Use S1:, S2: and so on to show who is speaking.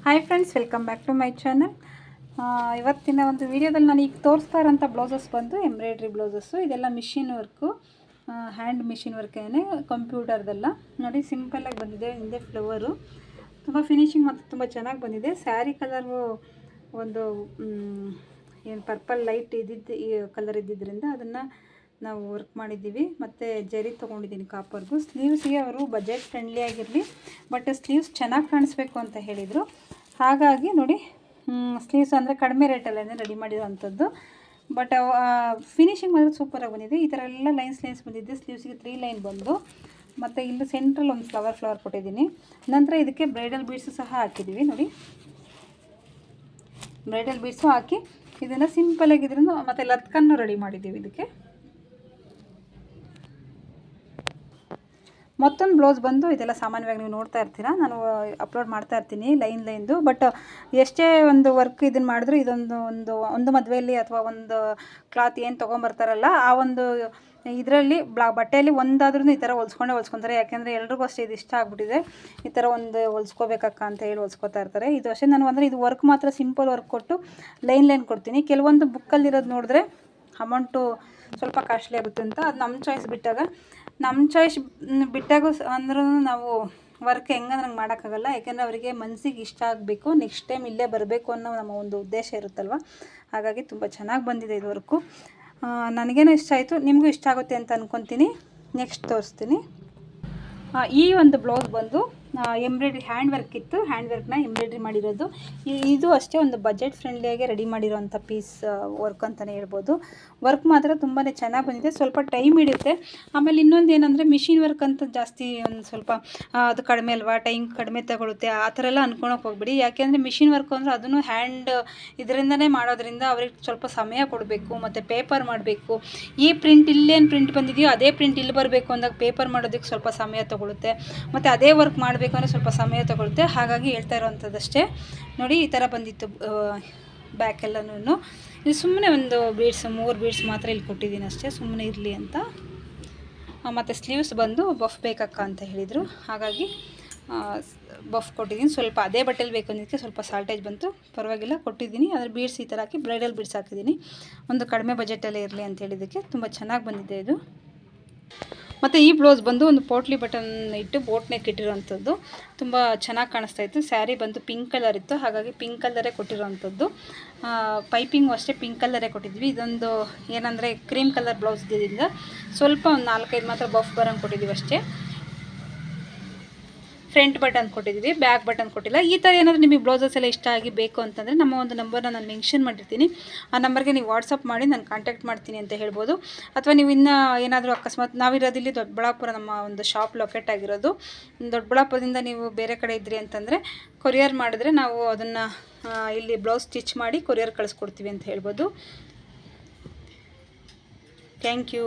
S1: Hi friends, welcome back to my channel. ಇವತ್ತಿನ ಒಂದು ವಿಡಿಯೋದಲ್ಲಿ ನಾನು ಈಗ ತೋರಿಸ್ತಾ ಇರೋಂಥ ಬ್ಲೌಸಸ್ ಬಂದು ಎಂಬ್ರಾಯ್ಡ್ರಿ ಬ್ಲೌಸಸ್ಸು. ಇದೆಲ್ಲ ಮಿಷಿನ್ ವರ್ಕು, ಹ್ಯಾಂಡ್ ಮಿಷಿನ್ ವರ್ಕೇನೆ, ಕಂಪ್ಯೂಟರ್ದೆಲ್ಲ. ನೋಡಿ ಸಿಂಪಲ್ಲಾಗಿ ಬಂದಿದೆ. ಹಿಂದೆ ಫ್ಲವರು ತುಂಬ ಫಿನಿಶಿಂಗ್ ಮತ್ತು ತುಂಬ ಚೆನ್ನಾಗಿ ಬಂದಿದೆ. ಸ್ಯಾರಿ ಕಲರು ಒಂದು ಏನು ಪರ್ಪಲ್ ಲೈಟ್ ಇದ್ದಿದ್ದು ಈ ಕಲರ್ ಇದ್ದಿದ್ದರಿಂದ ಅದನ್ನು ನಾವು ವರ್ಕ್ ಮಾಡಿದ್ದೀವಿ. ಮತ್ತು ಜರಿ ತೊಗೊಂಡಿದ್ದೀನಿ ಕಾಪರ್ದು. ಸ್ಲೀವ್ಸ್ಗೆ ಅವರು ಬಜೆಟ್ ಫ್ರೆಂಡ್ಲಿ ಆಗಿರಲಿ, ಬಟ್ ಸ್ಲೀವ್ಸ್ ಚೆನ್ನಾಗಿ ಕಾಣಿಸ್ಬೇಕು ಅಂತ ಹೇಳಿದರು. ಹಾಗಾಗಿ ನೋಡಿ, ಸ್ಲೀವ್ಸ್ ಅಂದರೆ ಕಡಿಮೆ ರೇಟಲ್ಲೇ ರೆಡಿ ಮಾಡಿರೋವಂಥದ್ದು. ಬಟ್ ಫಿನಿಶಿಂಗ್ ಮಾತ್ರ ಸೂಪರಾಗಿ ಬಂದಿದೆ. ಈ ಥರ ಎಲ್ಲ ಲೈನ್ಸ್ ಬಂದಿದೆ. ಸ್ಲೀವ್ಸ್ಗೆ 3 ಲೈನ್ ಬಂದು, ಮತ್ತು ಇಲ್ಲಿ ಸೆಂಟ್ರಲ್ ಒಂದು ಫ್ಲವರ್ ಕೊಟ್ಟಿದ್ದೀನಿ. ನಂತರ ಇದಕ್ಕೆ ಬ್ರೈಡಲ್ ಬೀಡ್ಸು ಸಹ ಹಾಕಿದ್ದೀವಿ. ನೋಡಿ, ಬ್ರೈಡಲ್ ಬೀಡ್ಸು ಹಾಕಿ ಇದನ್ನು ಸಿಂಪಲಾಗಿದ್ರೂ ಮತ್ತು ಲತ್ಕನ್ನು ರೆಡಿ ಮಾಡಿದ್ದೀವಿ. ಇದಕ್ಕೆ ಮತ್ತೊಂದು ಬ್ಲೌಸ್ ಬಂದು, ಇದೆಲ್ಲ ಸಾಮಾನ್ಯವಾಗಿ ನೀವು ನೋಡ್ತಾ ಇರ್ತೀರಾ, ನಾನು ಅಪ್ಲೋಡ್ ಮಾಡ್ತಾ ಇರ್ತೀನಿ ಲೈನ್ದು. ಬಟ್ ಎಷ್ಟೇ ಒಂದು ವರ್ಕ್ ಇದನ್ನು ಮಾಡಿದ್ರು, ಒಂದು ಮದುವೆಯಲ್ಲಿ ಅಥವಾ ಒಂದು ಕ್ಲಾತ್ ಏನು ತೊಗೊಂಬರ್ತಾರಲ್ಲ, ಆ ಒಂದು ಇದರಲ್ಲಿ ಬಟ್ಟೆಯಲ್ಲಿ ಒಂದಾದ್ರೂ ಈ ಥರ ಹೊಲ್ಸ್ಕೊತಾರೆ. ಯಾಕೆಂದರೆ ಎಲ್ರಿಗೂ ಅಷ್ಟೇ ಇದು ಇಷ್ಟ ಆಗಿಬಿಟ್ಟಿದೆ. ಈ ಥರ ಒಂದು ಹೊಲ್ಸ್ಕೋಬೇಕಕ್ಕ ಅಂತ ಹೇಳಿ ಹೊಲ್ಸ್ಕೊತಾ ಇರ್ತಾರೆ. ಇದು ಅಷ್ಟೇ. ನಾನು ಅಂದರೆ ಇದು ವರ್ಕ್ ಮಾತ್ರ ಸಿಂಪಲ್ ವರ್ಕ್ ಕೊಟ್ಟು ಲೈನ್ ಕೊಡ್ತೀನಿ. ಕೆಲವೊಂದು ಬುಕ್ಕಲ್ಲಿರೋದು ನೋಡಿದ್ರೆ ಅಮೌಂಟು ಸ್ವಲ್ಪ ಕಾಸ್ಟ್ಲಿ ಆಗುತ್ತೆ ಅಂತ. ಅದು ನಮ್ಮ ಚಾಯ್ಸ್ ಬಿಟ್ಟಾಗ ಅಂದ್ರೂ ನಾವು ವರ್ಕ್ ಹೆಂಗಂದ್ರೆ ನಂಗೆ ಮಾಡೋಕ್ಕಾಗಲ್ಲ. ಯಾಕೆಂದರೆ ಅವರಿಗೆ ಮನಸ್ಸಿಗೆ ಇಷ್ಟ ಆಗಬೇಕು, ನೆಕ್ಸ್ಟ್ ಟೈಮ್ ಇಲ್ಲೇ ಬರಬೇಕು ಅನ್ನೋ ನಮ್ಮ ಒಂದು ಉದ್ದೇಶ ಇರುತ್ತಲ್ವ. ಹಾಗಾಗಿ ತುಂಬ ಚೆನ್ನಾಗಿ ಬಂದಿದೆ ಇದು ವರ್ಕು. ನನಗೇನೋ ಇಷ್ಟ ಆಯಿತು, ನಿಮಗೂ ಇಷ್ಟ ಆಗುತ್ತೆ ಅಂತ ಅಂದ್ಕೊತೀನಿ. ನೆಕ್ಸ್ಟ್ ತೋರಿಸ್ತೀನಿ. ಈ ಒಂದು ಬ್ಲೌಸ್ ಬಂದು ಎಂಬ್ರಾಯ್ಡ್ರಿ ಹ್ಯಾಂಡ್ ವರ್ಕ್ ಇತ್ತು. ಹ್ಯಾಂಡ್ ವರ್ಕ್ನ ಎಂಬ್ರಾಯ್ಡ್ರಿ ಮಾಡಿರೋದು. ಇದು ಅಷ್ಟೇ ಒಂದು ಬಜೆಟ್ ಫ್ರೆಂಡ್ಲಿಯಾಗಿ ರೆಡಿ ಮಾಡಿರೋವಂಥ ಪೀಸ್ ವರ್ಕ್ ಅಂತಲೇ ಹೇಳ್ಬೋದು. ವರ್ಕ್ ಮಾತ್ರ ತುಂಬಾ ಚೆನ್ನಾಗಿ ಬಂದಿದೆ. ಸ್ವಲ್ಪ ಟೈಮ್ ಹಿಡಿಯುತ್ತೆ. ಆಮೇಲೆ ಇನ್ನೊಂದು ಏನಂದರೆ, ಮಿಷಿನ್ ವರ್ಕ್ ಅಂತ ಜಾಸ್ತಿ ಒಂದು ಸ್ವಲ್ಪ ಅದು ಕಡಿಮೆ ಅಲ್ವಾ, ಟೈಮ್ ಕಡಿಮೆ ತಗೊಳುತ್ತೆ, ಆ ಥರ ಎಲ್ಲ ಅಂದ್ಕೊಳಕ್ಕೆ ಹೋಗ್ಬಿಡಿ. ಯಾಕೆಂದರೆ ಮಿಷಿನ್ ವರ್ಕ್ ಅಂದರೆ ಅದನ್ನು ಹ್ಯಾಂಡ್ ಇದರಿಂದನೇ ಮಾಡೋದ್ರಿಂದ ಅವ್ರಿಗೆ ಸ್ವಲ್ಪ ಸಮಯ ಕೊಡಬೇಕು, ಮತ್ತು ಪೇಪರ್ ಮಾಡಬೇಕು. ಈ ಪ್ರಿಂಟ್ ಇಲ್ಲೇನು ಪ್ರಿಂಟ್ ಬಂದಿದೆಯೋ ಅದೇ ಪ್ರಿಂಟ್ ಇಲ್ಲಿ ಬರಬೇಕು ಅಂದಾಗ ಪೇಪರ್ ಮಾಡೋದಕ್ಕೆ ಸ್ವಲ್ಪ ಸಮಯ ತಗೊಳುತ್ತೆ, ಮತ್ತು ಅದೇ ವರ್ಕ್ ಮಾಡಬೇಕು ಅಂದರೆ ಸ್ವಲ್ಪ ಸಮಯ ತಗೊಳುತ್ತೆ. ಹಾಗಾಗಿ ಹೇಳ್ತಾ ಇರೋವಂಥದ್ದಷ್ಟೇ. ನೋಡಿ, ಈ ಥರ ಬಂದಿತ್ತು ಬ್ಯಾಕೆಲ್ಲನೂ. ಇದು ಸುಮ್ಮನೆ ಒಂದು ಬೀಡ್ಸ್ 3 ಬೀಡ್ಸ್ ಮಾತ್ರ ಇಲ್ಲಿ ಕೊಟ್ಟಿದ್ದೀನಿ ಅಷ್ಟೇ, ಸುಮ್ಮನೆ ಇರಲಿ ಅಂತ. ಮತ್ತು ಸ್ಲೀವ್ಸ್ ಬಂದು ಬಫ್ ಬೇಕಕ್ಕ ಅಂತ ಹೇಳಿದರು. ಹಾಗಾಗಿ ಬಫ್ ಕೊಟ್ಟಿದ್ದೀನಿ. ಸ್ವಲ್ಪ ಅದೇ ಬಟ್ಟೆಲಿ ಬೇಕು ಅನ್ನೋದಕ್ಕೆ ಸ್ವಲ್ಪ ಸಾಲ್ಟೇಜ್ ಬಂತು, ಪರವಾಗಿಲ್ಲ ಕೊಟ್ಟಿದ್ದೀನಿ. ಅದರ ಬೀಡ್ಸ್ ಈ ಥರ ಹಾಕಿ ಬ್ರೈಡಲ್ ಬೀಡ್ಸ್ ಹಾಕಿದ್ದೀನಿ. ಒಂದು ಕಡಿಮೆ ಬಜೆಟಲ್ಲೇ ಇರಲಿ ಅಂತ ಹೇಳಿದ್ದಕ್ಕೆ ತುಂಬ ಚೆನ್ನಾಗಿ ಬಂದಿದೆ ಇದು. ಮತ್ತು ಈ ಬ್ಲೌಸ್ ಬಂದು ಒಂದು ಪೋಟ್ಲಿ ಬಟನ್ ಇಟ್ಟು ಬೋಟ್ ನೆಕ್ ಇಟ್ಟಿರೋವಂಥದ್ದು. ತುಂಬ ಚೆನ್ನಾಗಿ ಕಾಣಿಸ್ತಾ ಇತ್ತು. ಸ್ಯಾರಿ ಬಂದು ಪಿಂಕ್ ಕಲರ್ ಇತ್ತು, ಹಾಗಾಗಿ ಪಿಂಕ್ ಕಲರೇ ಕೊಟ್ಟಿರೋವಂಥದ್ದು. ಪೈಪಿಂಗು ಅಷ್ಟೇ ಪಿಂಕ್ ಕಲರೇ ಕೊಟ್ಟಿದ್ವಿ. ಇದೊಂದು ಏನಂದರೆ ಕ್ರೀಮ್ ಕಲರ್ ಬ್ಲೌಸ್ ಇದ್ದಿದ್ದರಿಂದ ಸ್ವಲ್ಪ ಒಂದು 4-5 ಮಾತ್ರ ಬಫ್ ಬರೋಂಗೆ ಕೊಟ್ಟಿದ್ದೀವಿ ಅಷ್ಟೇ. ಫ್ರಂಟ್ ಬಟನ್ ಕೊಟ್ಟಿದ್ದೀವಿ, ಬ್ಯಾಕ್ ಬಟನ್ ಕೊಟ್ಟಿಲ್ಲ. ಈ ಥರ ಏನಾದರೂ ನಿಮಗೆ ಬ್ಲೌಸಸ್ ಎಲ್ಲ ಇಷ್ಟ ಆಗಿ ಬೇಕು ಅಂತಂದರೆ ನಮ್ಮ ಒಂದು ನಂಬರ್ನ ನಾನು ಮೆನ್ಷನ್ ಮಾಡಿರ್ತೀನಿ. ಆ ನಂಬರ್ಗೆ ನೀವು ವಾಟ್ಸಪ್ ಮಾಡಿ ನಾನು ಕಾಂಟ್ಯಾಕ್ಟ್ ಮಾಡ್ತೀನಿ ಅಂತ ಹೇಳ್ಬೋದು. ಅಥವಾ ನೀವು ಇನ್ನೂ ಏನಾದರೂ ಅಕಸ್ಮಾತ್, ನಾವಿರೋದಿಲ್ಲಿ ದೊಡ್ಡಬಳ್ಳಾಪುರ, ನಮ್ಮ ಒಂದು ಶಾಪ್ ಲೊಕೇಟ್ ಆಗಿರೋದು ದೊಡ್ಡಬಳ್ಳಾಪುರದಿಂದ ನೀವು ಬೇರೆ ಕಡೆ ಇದ್ರಿ ಅಂತಂದರೆ ಕೊರಿಯರ್ ಮಾಡಿದ್ರೆ ನಾವು ಅದನ್ನು ಇಲ್ಲಿ ಬ್ಲೌಸ್ ಸ್ಟಿಚ್ ಮಾಡಿ ಕೊರಿಯರ್ ಕಳಿಸ್ಕೊಡ್ತೀವಿ ಅಂತ ಹೇಳ್ಬೋದು. Thank you.